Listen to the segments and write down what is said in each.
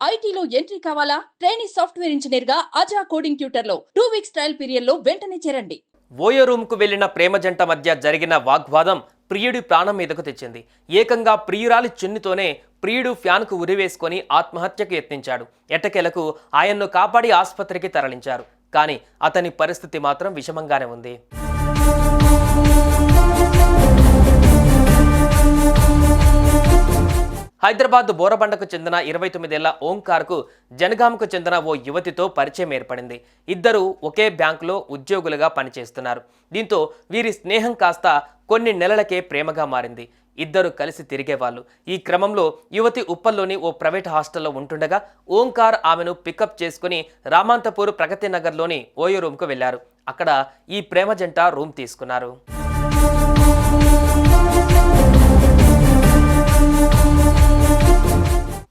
ఐటీలో ఎంట్రీ కావాలా? Trainee software engineer గా అజా కోడింగ్ ట్యూటర్ లో 2 వీక్స్ ట్రయల్ పీరియడ్ లో వెంటనే చేరండి. ఓయో రూమ్కు వెళ్లిన ప్రేమ జంట మధ్య జరిగిన వాగ్వాదం ప్రియుడి ప్రాణం మీదకు తెచ్చింది. ఏకంగా ప్రియురాలి చున్నితోనే ప్రియుడు ఫ్యాన్కు ఉరివేసుకొని ఆత్మహత్యకు యత్నించాడు. ఎట్టకేలకు ఆయన్ను కాపాడి ఆసుపత్రికి తరలించారు. కానీ అతని పరిస్థితి మాత్రం విషమంగానే ఉంది. హైదరాబాద్ బోరబండకు చెందిన 29 ఏళ్ల ఓంకార్కు జనగాంకు చెందిన ఓ యువతితో పరిచయం ఏర్పడింది. ఇద్దరు ఒకే బ్యాంకులో ఉద్యోగులుగా పనిచేస్తున్నారు. దీంతో వీరి స్నేహం కాస్త కొన్ని నెలలకే ప్రేమగా మారింది. ఇద్దరు కలిసి తిరిగేవాళ్ళు. ఈ క్రమంలో యువతి ఉప్పల్లోని ఓ ప్రైవేట్ హాస్టల్లో ఉంటుండగా ఓంకార్ ఆమెను పికప్ చేసుకుని రామాంతపూర్ ప్రగతి నగర్లోని ఓయో రూమ్కు వెళ్లారు. అక్కడ ఈ ప్రేమ జంట రూమ్ తీసుకున్నారు.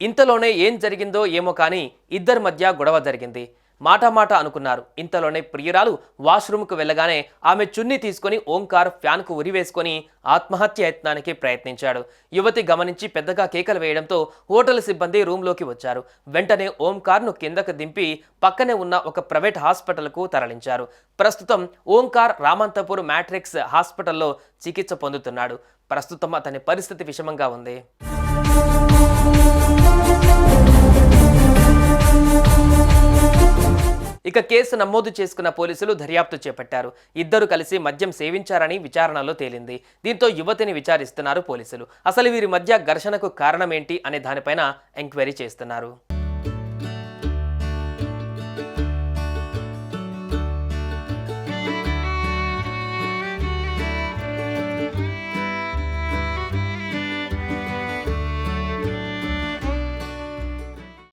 ఇంతలోనే ఏం జరిగిందో ఏమో కానీ ఇద్దరి మధ్య గొడవ జరిగింది. మాట అనుకున్నారు. ఇంతలోనే ప్రియురాలు వాష్రూమ్కు వెళ్ళగానే ఆమె చున్నీ తీసుకుని ఓంకార్ ఫ్యాన్కు ఉరివేసుకొని ఆత్మహత్య యత్నానికి ప్రయత్నించాడు. యువతి గమనించి పెద్దగా కేకలు వేయడంతో హోటల్ సిబ్బంది రూమ్లోకి వచ్చారు. వెంటనే ఓంకార్ను కిందకు దింపి పక్కనే ఉన్న ఒక ప్రైవేట్ హాస్పిటల్కు తరలించారు. ప్రస్తుతం ఓంకార్ రామంతపూర్ మ్యాట్రిక్స్ హాస్పిటల్లో చికిత్స పొందుతున్నాడు. ప్రస్తుతం అతని పరిస్థితి విషమంగా ఉంది. ఇక కేసు నమోదు చేసుకున్న పోలీసులు దర్యాప్తు చేపట్టారు. ఇద్దరు కలిసి మద్యం సేవించారని విచారణలో తేలింది. దీంతో యువతిని విచారిస్తున్నారు పోలీసులు. అసలు వీరి మధ్య ఘర్షణకు కారణమేంటి అనే దానిపైన ఎంక్వైరీ చేస్తున్నారు.